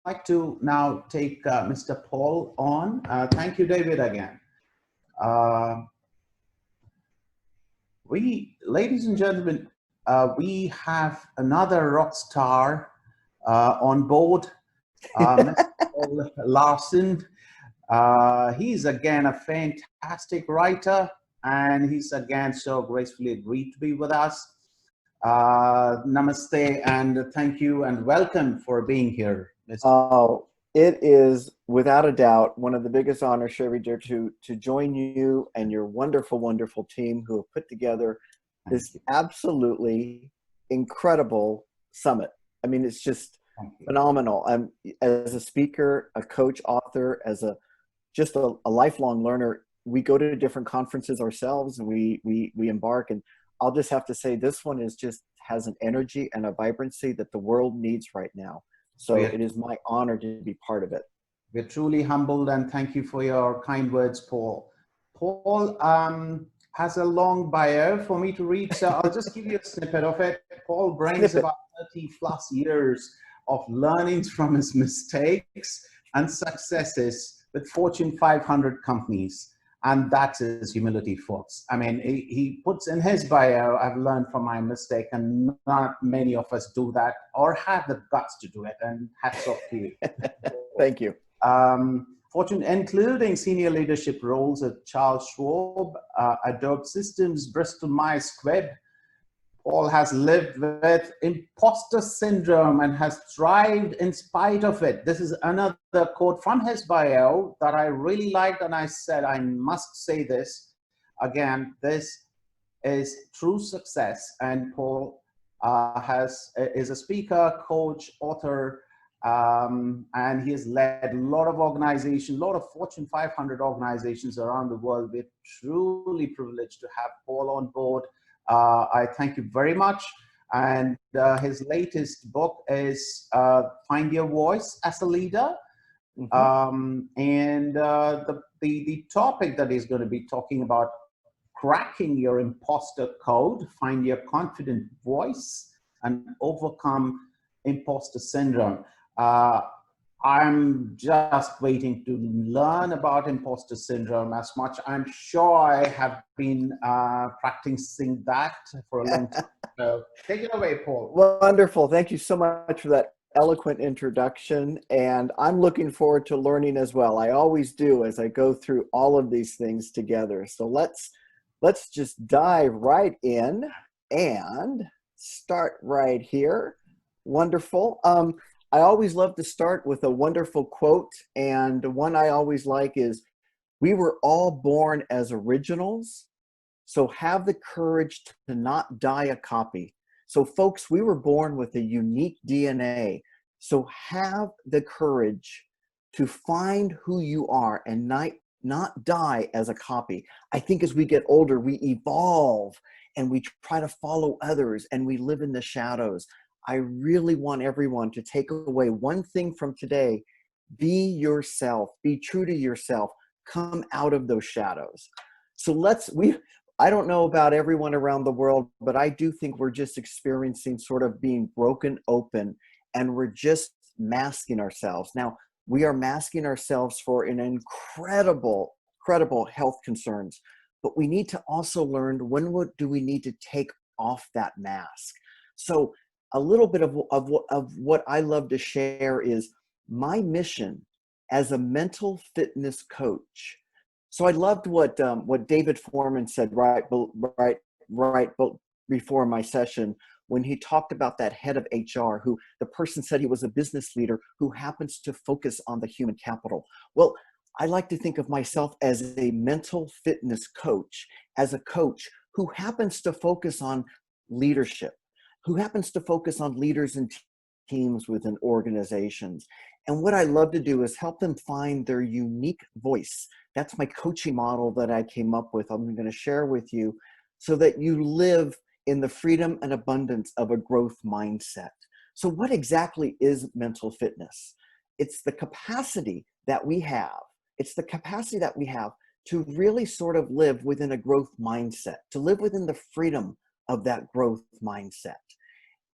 like to now take Mr. Paul on. Thank you, David, again. Uh, ladies and gentlemen, we have another rock star on board, Mr. Paul Larsen. He's again a fantastic writer, and he's again so gracefully agreed to be with us. Namaste, and thank you and welcome for being here, Mr. Oh, it is without a doubt one of the biggest honors, Sherry dear, to join you and your wonderful, wonderful team who have put together this absolutely incredible summit. I mean, it's just phenomenal. As a speaker, a coach, author, as just a lifelong learner, we go to different conferences ourselves, and we embark. And I'll just have to say, this one has an energy and a vibrancy that the world needs right now. So it is my honor to be part of it. We're truly humbled, and thank you for your kind words, Paul. Paul has a long bio for me to read, so I'll just give you a snippet of it. Paul brings about 30 plus years of learnings from his mistakes and successes with Fortune 500 companies. And that's his humility, folks. I mean, he puts in his bio, I've learned from my mistake, and not many of us do that or have the guts to do it. And hats off to you. Thank you. Fortune, including senior leadership roles at Charles Schwab, Adobe Systems, Bristol Myers Squibb. Paul has lived with imposter syndrome and has thrived in spite of it. This is another quote from his bio that I really liked, and I said, I must say this again. This is true success, and Paul is a speaker, coach, author, and he has led a lot of organizations, a lot of Fortune 500 organizations around the world. We're truly privileged to have Paul on board. I thank you very much. And his latest book is Find Your Voice as a Leader. Mm-hmm. And the topic that he's going to be talking about, cracking your imposter code, find your confident voice, and overcome imposter syndrome. I'm just waiting to learn about imposter syndrome as much. I'm sure I have been practicing that for a long time. So take it away, Paul. Wonderful. Thank you so much for that eloquent introduction. And I'm looking forward to learning as well. I always do as I go through all of these things together. So let's just dive right in and start right here. Wonderful. I always love to start with a wonderful quote, and one I always like is, we were all born as originals, so have the courage to not die a copy. So folks, we were born with a unique DNA, so have the courage to find who you are and not die as a copy. I think as we get older, we evolve and we try to follow others and we live in the shadows. I really want everyone to take away one thing from today. Be yourself, be true to yourself, come out of those shadows. So I don't know about everyone around the world, but I do think we're just experiencing sort of being broken open, and we're just masking ourselves. Now, we are masking ourselves for an incredible health concerns, but we need to also learn when do we need to take off that mask. So a little bit of what I love to share is my mission as a mental fitness coach. So I loved what David Foreman said right before my session, when he talked about that head of HR, who the person said he was a business leader who happens to focus on the human capital. Well, I like to think of myself as a mental fitness coach, as a coach who happens to focus on leadership, who happens to focus on leaders and teams within organizations. And what I love to do is help them find their unique voice. That's my coaching model that I came up with. I'm going to share with you so that you live in the freedom and abundance of a growth mindset. So what exactly is mental fitness? It's the capacity that we have. It's the capacity that we have to really sort of live within a growth mindset, to live within the freedom of that growth mindset.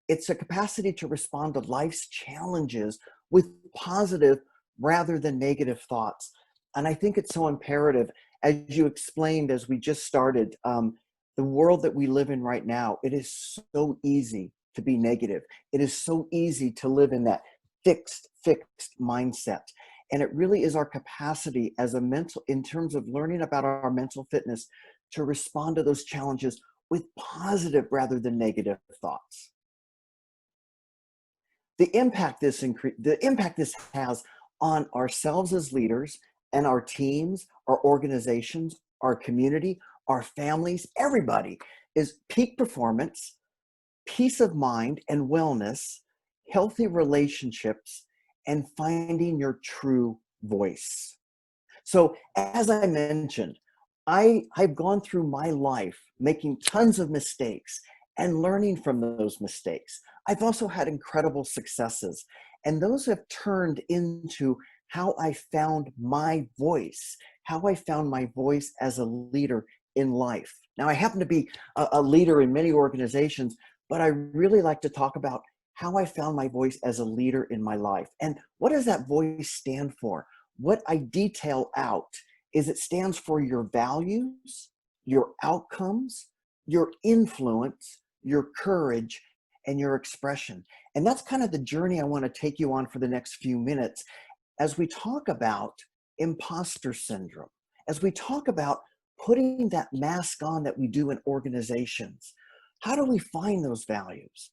It's a capacity to respond to life's challenges with positive rather than negative thoughts. And I think it's so imperative, as you explained, as we just started, the world that we live in right now, it is so easy to be negative. It is so easy to live in that fixed mindset. And it really is our capacity as a mental, in terms of learning about our mental fitness, to respond to those challenges with positive rather than negative thoughts. The impact this has on ourselves as leaders and our teams, our organizations, our community, our families, everybody, is peak performance, peace of mind and wellness, healthy relationships, and finding your true voice. So as I mentioned, I've gone through my life making tons of mistakes and learning from those mistakes. I've also had incredible successes, and those have turned into how I found my voice, as a leader in life. Now, I happen to be a leader in many organizations, but I really like to talk about how I found my voice as a leader in my life. And what does that voice stand for? What I detail out is it stands for your values, your outcomes, your influence, your courage, and your expression. And that's kind of the journey I want to take you on for the next few minutes as we talk about imposter syndrome, as we talk about putting that mask on that we do in organizations. How do we find those values?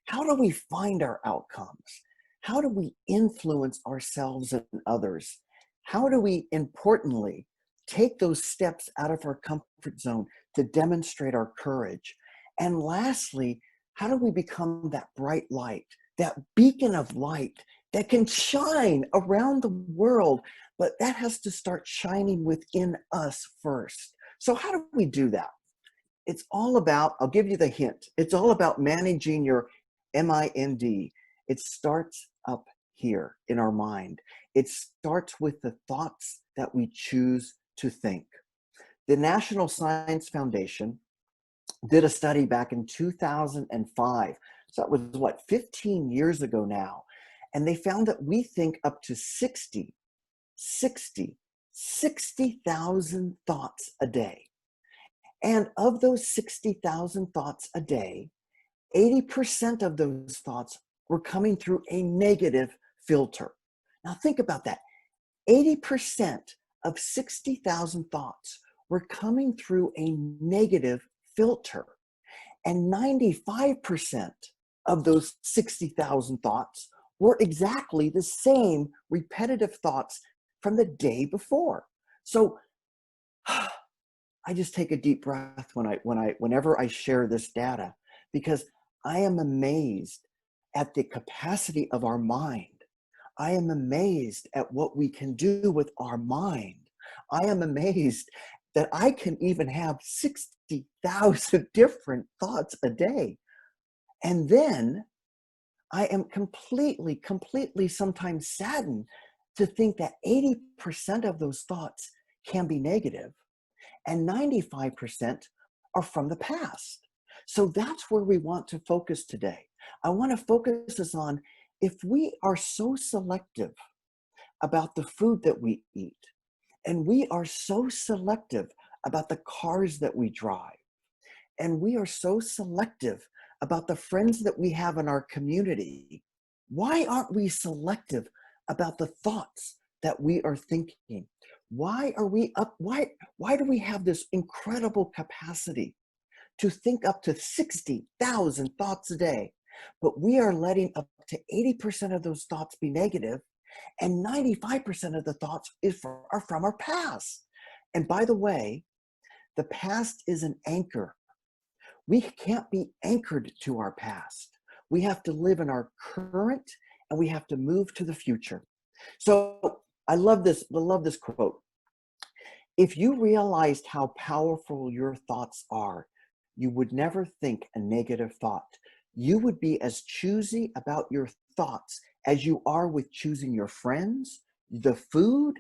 How do we find our outcomes? How do we influence ourselves and others? How do we, importantly, take those steps out of our comfort zone to demonstrate our courage? And lastly, how do we become that bright light, that beacon of light that can shine around the world, but that has to start shining within us first? So how do we do that? It's all about, I'll give you the hint, it's all about managing your mind. It starts up here in our mind. It starts with the thoughts that we choose to think. The National Science Foundation did a study back in 2005. So that was 15 years ago now. And they found that we think up to 60,000 thoughts a day. And of those 60,000 thoughts a day, 80% of those thoughts were coming through a negative filter. Now think about that. 80% of 60,000 thoughts were coming through a negative filter. And 95% of those 60,000 thoughts were exactly the same repetitive thoughts from the day before. So I just take a deep breath whenever I share this data, because I am amazed at the capacity of our mind. I am amazed at what we can do with our mind. I am amazed that I can even have 60,000 different thoughts a day. And then I am completely sometimes saddened to think that 80% of those thoughts can be negative and 95% are from the past. So that's where we want to focus today. I want to focus us on, if we are so selective about the food that we eat, and we are so selective about the cars that we drive, and we are so selective about the friends that we have in our community, why aren't we selective about the thoughts that we are thinking? Why are we up? Why do we have this incredible capacity to think up to 60,000 thoughts a day, but we are letting up to 80% of those thoughts be negative, and 95% of the thoughts are from our past? And by the way, the past is an anchor. We can't be anchored to our past. We have to live in our current, and we have to move to the future. So I love this quote. If you realized how powerful your thoughts are, you would never think a negative thought. You would be as choosy about your thoughts as you are with choosing your friends, the food,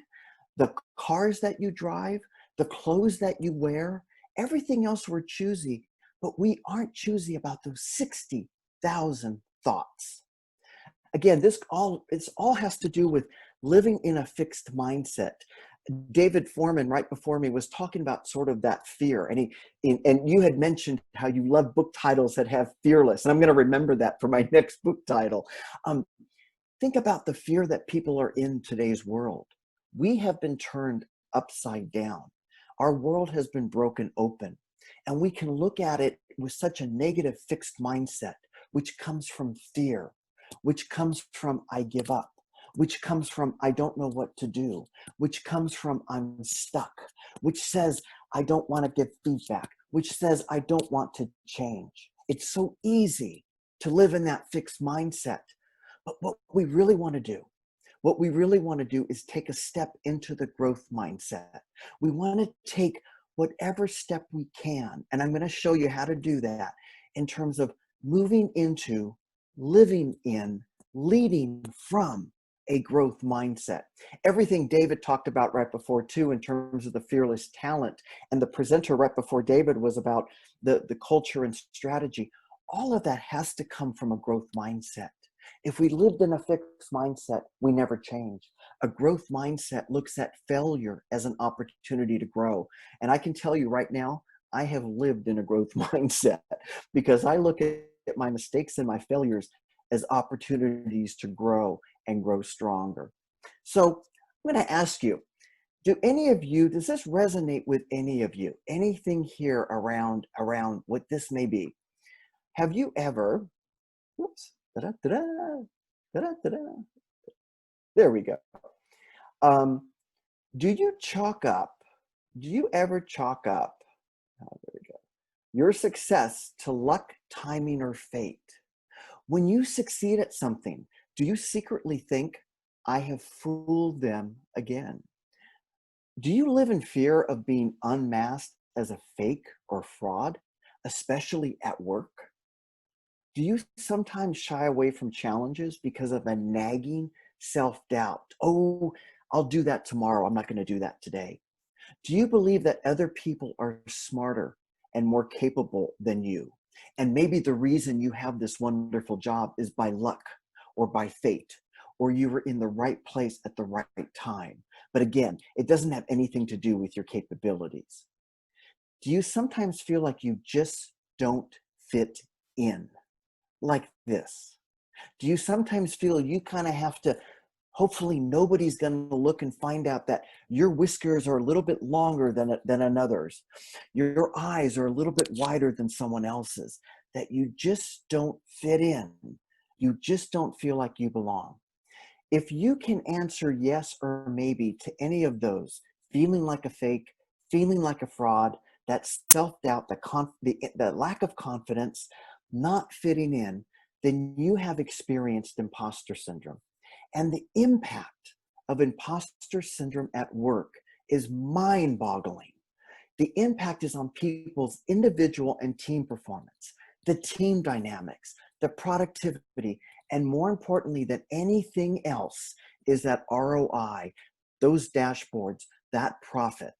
the cars that you drive, the clothes that you wear. Everything else we're choosy, but we aren't choosy about those 60,000 thoughts. Again, it's all has to do with living in a fixed mindset. David Foreman, right before me, was talking about sort of that fear, and you had mentioned how you love book titles that have fearless, and I'm going to remember that for my next book title. Think about the fear that people are in today's world. We have been turned upside down. Our world has been broken open, and we can look at it with such a negative fixed mindset, which comes from fear, which comes from I give up, which comes from I don't know what to do, which comes from I'm stuck, which says I don't want to give feedback, which says I don't want to change. It's so easy to live in that fixed mindset. But what we really want to do is take a step into the growth mindset. We want to take whatever step we can, and I'm going to show you how to do that in terms of moving into, living in, leading from a growth mindset. Everything David talked about right before too, in terms of the fearless talent, and the presenter right before David was about the culture and strategy. All of that has to come from a growth mindset. If we lived in a fixed mindset, we never change. A growth mindset looks at failure as an opportunity to grow. And I can tell you right now, I have lived in a growth mindset because I look at my mistakes and my failures as opportunities to grow and grow stronger. So I'm going to ask you, does this resonate with any of you? Anything here around what this may be? Have you ever, whoops, da-da-da-da, da-da-da-da. There we go. Um, do you ever chalk up, oh, there we go, your success to luck, timing, or fate? When you succeed at something, do you secretly think, I have fooled them again? Do you live in fear of being unmasked as a fake or fraud, especially at work? Do you sometimes shy away from challenges because of a nagging self-doubt? Oh, I'll do that tomorrow. I'm not going to do that today. Do you believe that other people are smarter and more capable than you? And maybe the reason you have this wonderful job is by luck or by fate, or you were in the right place at the right time. But again, it doesn't have anything to do with your capabilities. Do you sometimes feel like you just don't fit in? Like this? Do you sometimes feel you kind of have to, hopefully nobody's going to look and find out that your whiskers are a little bit longer than another's, your eyes are a little bit wider than someone else's, that you just don't fit in, you just don't feel like you belong? If you can answer yes or maybe to any of those, feeling like a fake, feeling like a fraud, that self-doubt, the lack of confidence, not fitting in, then you have experienced imposter syndrome. And the impact of imposter syndrome at work is mind-boggling. The impact is on people's individual and team performance, the team dynamics, the productivity, and more importantly than anything else is that ROI, those dashboards, that profit.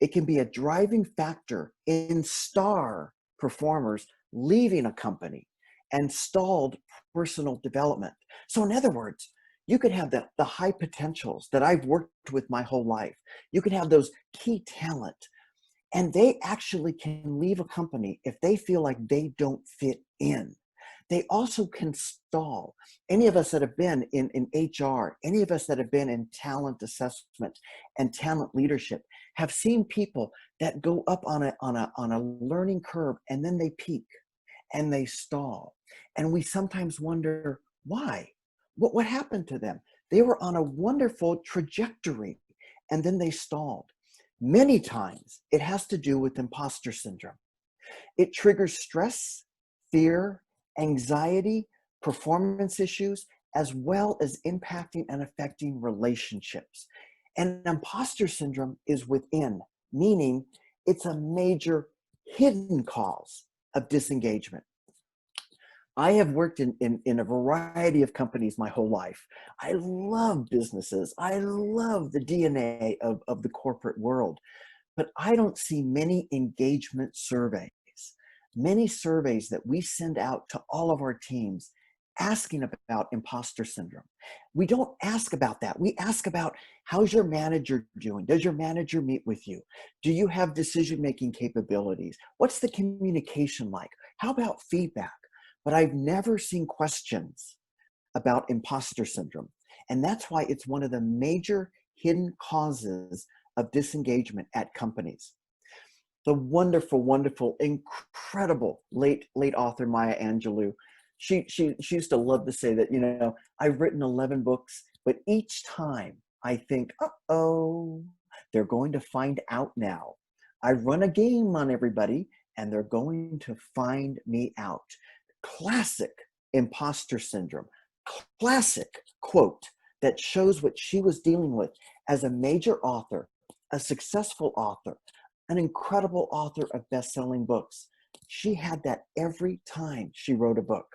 It can be a driving factor in star performers leaving a company and stalled personal development. So in other words, you could have the high potentials that I've worked with my whole life. You could have those key talent, and they actually can leave a company if they feel like they don't fit in. They also can stall. Any of us that have been in HR, any of us that have been in talent assessment and talent leadership have seen people that go up on a learning curve, and then they peak and they stall. And we sometimes wonder why. What happened to them? They were on a wonderful trajectory and then they stalled. Many times it has to do with imposter syndrome. It triggers stress, fear, anxiety, performance issues, as well as impacting and affecting relationships. And imposter syndrome is within, meaning it's a major hidden cause of disengagement. I have worked in a variety of companies my whole life. I love businesses. I love the DNA of the corporate world, but I don't see many engagement surveys, many surveys that we send out to all of our teams asking about imposter syndrome. We don't ask about that. We ask about, how's your manager doing? Does your manager meet with you? Do you have decision-making capabilities? What's the communication like? How about feedback? But I've never seen questions about imposter syndrome. And that's why it's one of the major hidden causes of disengagement at companies. The wonderful, wonderful, incredible late author Maya Angelou, she used to love to say that, you know, I've written 11 books, but each time I think, uh-oh, they're going to find out now. I run a game on everybody and they're going to find me out. Classic imposter syndrome. Classic quote that shows what she was dealing with as a major author, a successful author, an incredible author of best-selling books. She had that every time she wrote a book.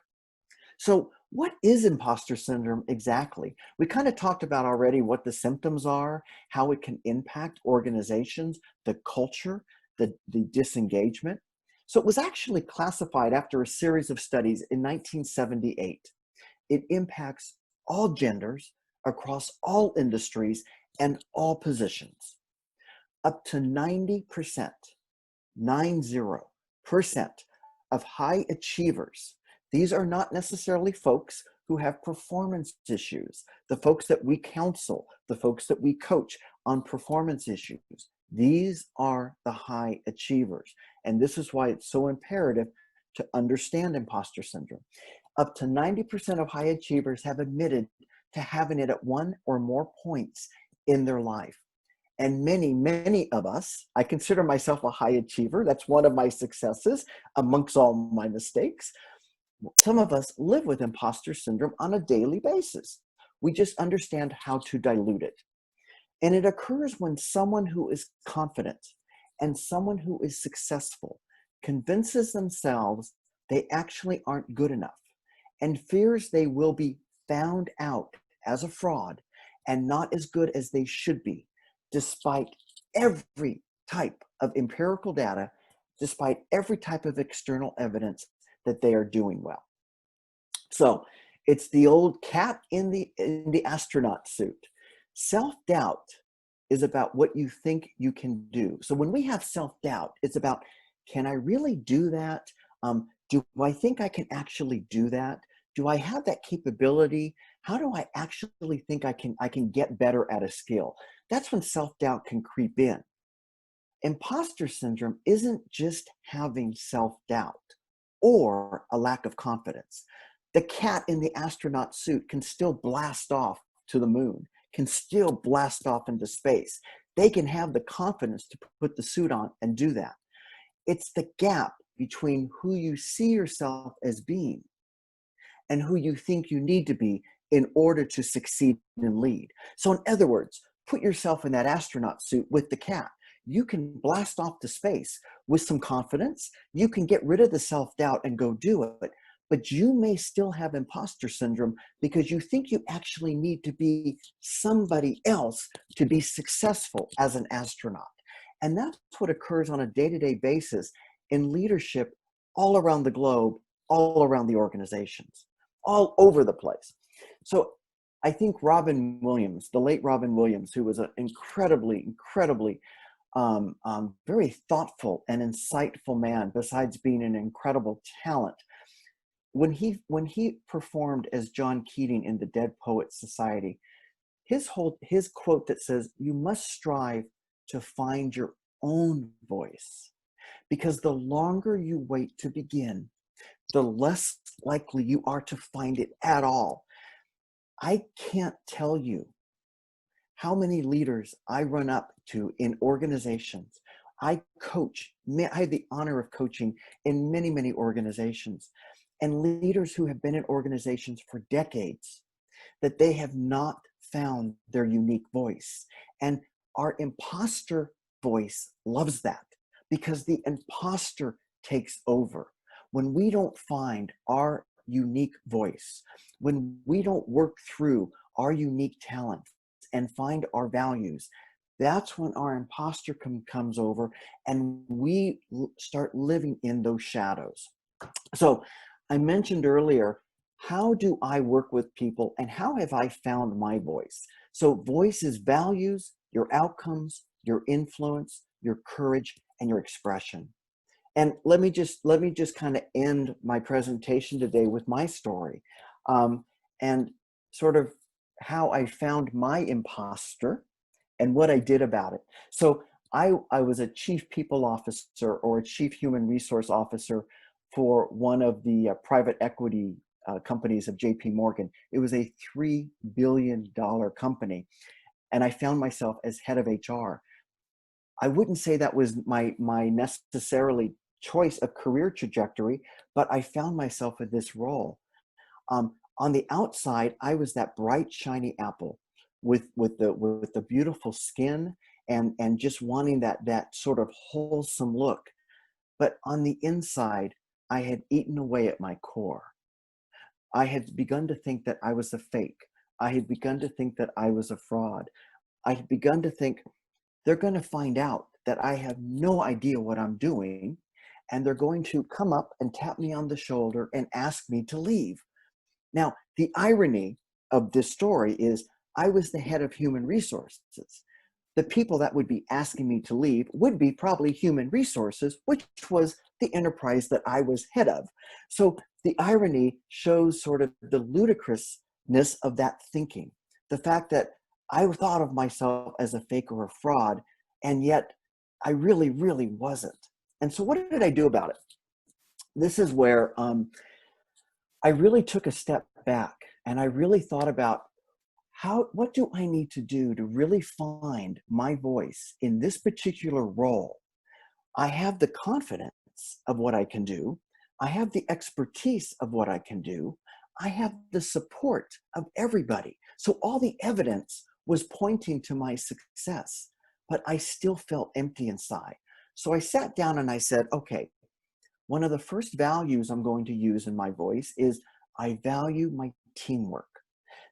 So what is imposter syndrome exactly? We kind of talked about already what the symptoms are, how it can impact organizations, the culture, the disengagement. So it was actually classified after a series of studies in 1978. It impacts all genders across all industries and all positions. Up to 90%, 90% of high achievers. These are not necessarily folks who have performance issues, the folks that we counsel, the folks that we coach on performance issues. These are the high achievers. And this is why it's so imperative to understand imposter syndrome. Up to 90% of high achievers have admitted to having it at one or more points in their life. And many of us, I consider myself a high achiever. That's one of my successes amongst all my mistakes. Some of us live with imposter syndrome on a daily basis. We just understand how to dilute it. And it occurs when someone who is confident and someone who is successful convinces themselves they actually aren't good enough and fears they will be found out as a fraud and not as good as they should be, despite every type of empirical data, despite every type of external evidence that they are doing well. So it's the old cat in the astronaut suit. Self-doubt is about what you think you can do. So when we have self-doubt, it's about, can I really do that? Do I think I can actually do that? Do I have that capability? How do I actually think I can get better at a skill? That's when self-doubt can creep in. Imposter syndrome isn't just having self-doubt or a lack of confidence. The cat in the astronaut suit can still blast off to the moon, can still blast off into space. They can have the confidence to put the suit on and do that. It's the gap between who you see yourself as being and who you think you need to be in order to succeed and lead. So in other words, put yourself in that astronaut suit with the cat. You can blast off to space with some confidence. You can get rid of the self-doubt and go do it. But you may still have imposter syndrome because you think you actually need to be somebody else to be successful as an astronaut. And that's what occurs on a day-to-day basis in leadership all around the globe, all around the organizations, all over the place. So I think Robin Williams, the late Robin Williams, who was an incredibly very thoughtful and insightful man, besides being an incredible talent, when he performed as John Keating in the Dead Poets Society, his quote that says, "You must strive to find your own voice, because the longer you wait to begin, the less likely you are to find it at all." I can't tell you how many leaders I run up to in organizations. I coach, I have the honor of coaching in many organizations, and leaders who have been in organizations for decades, that they have not found their unique voice. And our imposter voice loves that, because the imposter takes over. When we don't find our unique voice, when we don't work through our unique talents and find our values, that's when our imposter comes over and we start living in those shadows. So I mentioned earlier how do I work with people and how have I found my voice? So voice is values, your outcomes, your influence, your courage, and your expression. And let me just kind of end my presentation today with my story, and sort of how I found my imposter and what I did about it. So I was a chief people officer or a chief human resource officer for one of the private equity companies of JP Morgan. It was a $3 billion company. And I found myself as head of HR. I wouldn't say that was my necessarily choice of career trajectory, but I found myself in this role. On the outside, I was that bright, shiny apple with the beautiful skin and just wanting that sort of wholesome look. But on the inside, I had eaten away at my core. I had begun to think that I was a fake. I had begun to think that I was a fraud. I had begun to think they're going to find out that I have no idea what I'm doing, and they're going to come up and tap me on the shoulder and ask me to leave. Now, the irony of this story is I was the head of human resources. The people that would be asking me to leave would be probably human resources, which was the enterprise that I was head of. So the irony shows sort of the ludicrousness of that thinking. The fact that I thought of myself as a fake or a fraud, and yet I really, really wasn't. And so what did I do about it? This is where I really took a step back and I really thought about what do I need to do to really find my voice in this particular role? I have the confidence of what I can do. I have the expertise of what I can do. I have the support of everybody. So all the evidence was pointing to my success, but I still felt empty inside. So I sat down and I said, okay, one of the first values I'm going to use in my voice is I value my teamwork.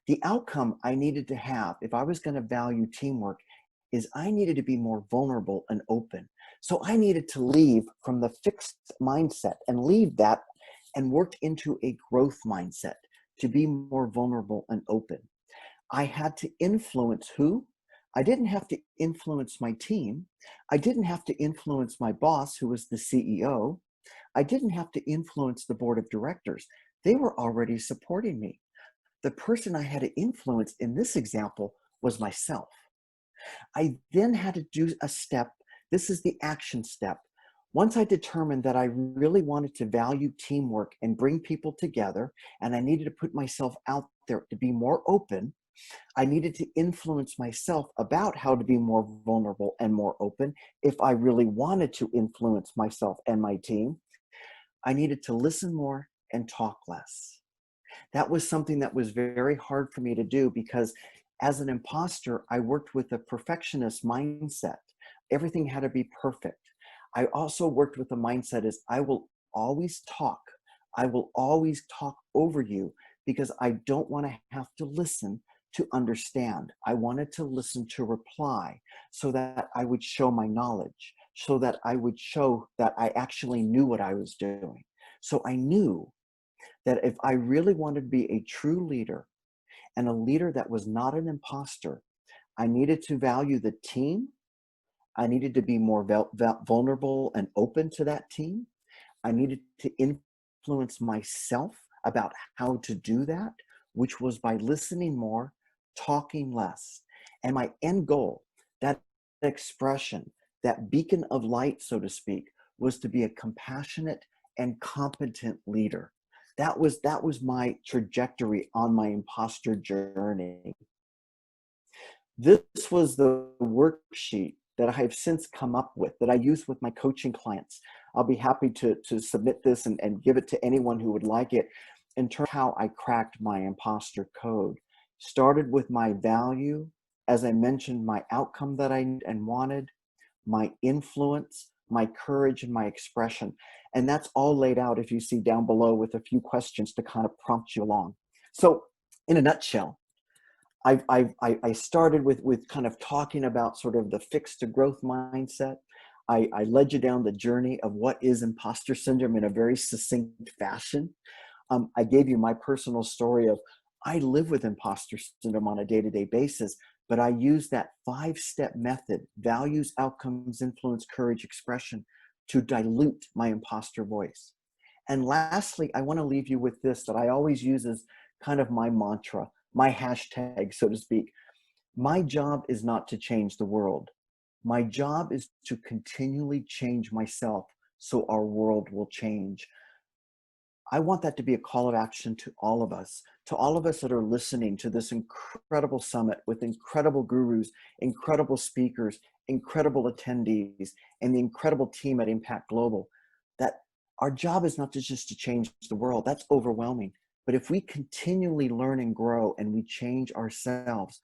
The outcome I needed to have if I was going to value teamwork is I needed to be more vulnerable and open. So I needed to leave from the fixed mindset and leave that and work into a growth mindset to be more vulnerable and open. I had to influence who? I didn't have to influence my team. I didn't have to influence my boss, who was the CEO. I didn't have to influence the board of directors. They were already supporting me. The person I had to influence in this example was myself. I then had to do a step. This is the action step. Once I determined that I really wanted to value teamwork and bring people together, and I needed to put myself out there to be more open, I needed to influence myself about how to be more vulnerable and more open. If I really wanted to influence myself and my team, I needed to listen more and talk less. That was something that was very hard for me to do because as an imposter, I worked with a perfectionist mindset. Everything had to be perfect. I also worked with the mindset is I will always talk. I will always talk over you because I don't want to have to listen to understand. I wanted to listen to reply so that I would show my knowledge, so that I would show that I actually knew what I was doing. So I knew that if I really wanted to be a true leader and a leader that was not an imposter, I needed to value the team. I needed to be more vulnerable and open to that team. I needed to influence myself about how to do that, which was by listening more, talking less. And my end goal, that expression, that beacon of light, so to speak, was to be a compassionate and competent leader. That was my trajectory on my imposter journey. This was the worksheet that I have since come up with that I use with my coaching clients. I'll be happy to submit this and give it to anyone who would like it in terms of how I cracked my imposter code. Started with my value, as I mentioned, my outcome that I need and wanted, my influence, my courage, and my expression. And that's all laid out, if you see down below, with a few questions to kind of prompt you along. So in a nutshell, I started with kind of talking about sort of the fixed to growth mindset. I led you down the journey of what is imposter syndrome in a very succinct fashion. I gave you my personal story of I live with imposter syndrome on a day-to-day basis, but I use that 5-step method, values, outcomes, influence, courage, expression, to dilute my imposter voice. And lastly, I want to leave you with this that I always use as kind of my mantra, my hashtag, so to speak. My job is not to change the world. My job is to continually change myself so our world will change. I want that to be a call of action to all of us that are listening to this incredible summit with incredible gurus, incredible speakers, incredible attendees, and the incredible team at Impact Global, that our job is not just to change the world. That's overwhelming. But if we continually learn and grow and we change ourselves,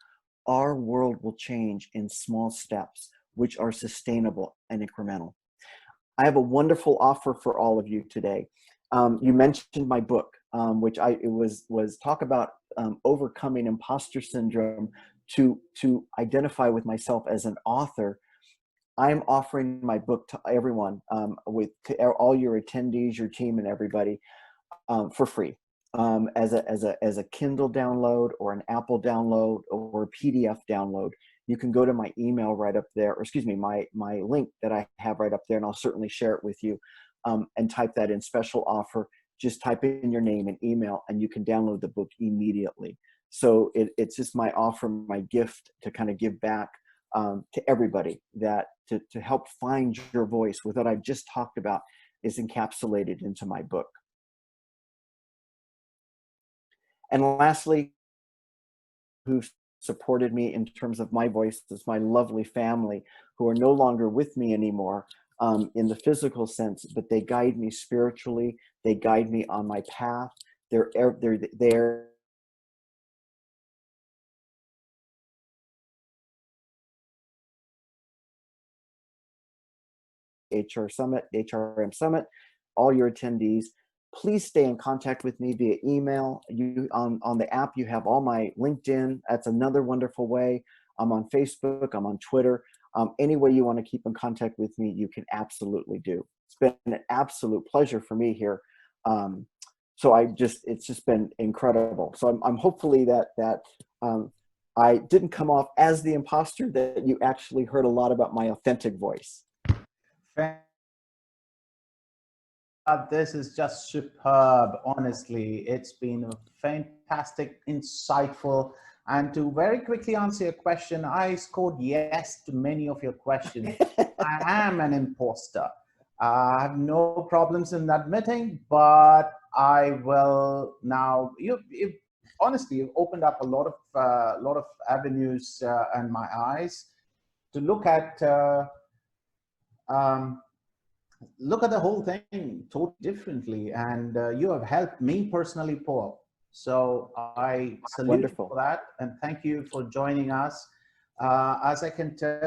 our world will change in small steps, which are sustainable and incremental. I have a wonderful offer for all of you today. You mentioned my book, which it was talk about overcoming imposter syndrome to identify with myself as an author. I'm offering my book to everyone, to all your attendees, your team, and everybody, for free, as a Kindle download or an Apple download or a PDF download. You can go to my email right up there, or excuse me, my link that I have right up there, and I'll certainly share it with you, and type that in, special offer. Just type in your name and email, and you can download the book immediately. So it's just my offer, my gift to kind of give back to everybody, that to help find your voice with what I've just talked about is encapsulated into my book. And lastly, who've supported me in terms of my voice is my lovely family, who are no longer with me anymore in the physical sense, but they guide me spiritually. They guide me on my path. They're there. HRM Summit, all your attendees. Please stay in contact with me via email. On the app, you have all my LinkedIn. That's another wonderful way. I'm on Facebook. I'm on Twitter. Any way you want to keep in contact with me, you can absolutely do. It's been an absolute pleasure for me here. So it's just been incredible. So I'm hopefully that I didn't come off as the imposter, that you actually heard a lot about my authentic voice. This is just superb. Honestly, it's been a fantastic, insightful. And to very quickly answer your question, I scored yes to many of your questions. I am an imposter. I have no problems in admitting, but I will now. Honestly, you've opened up a lot of avenues in my eyes to look at. Look at the whole thing totally differently, and you have helped me personally, Paul. So I salute you for that, and thank you for joining us. As I can tell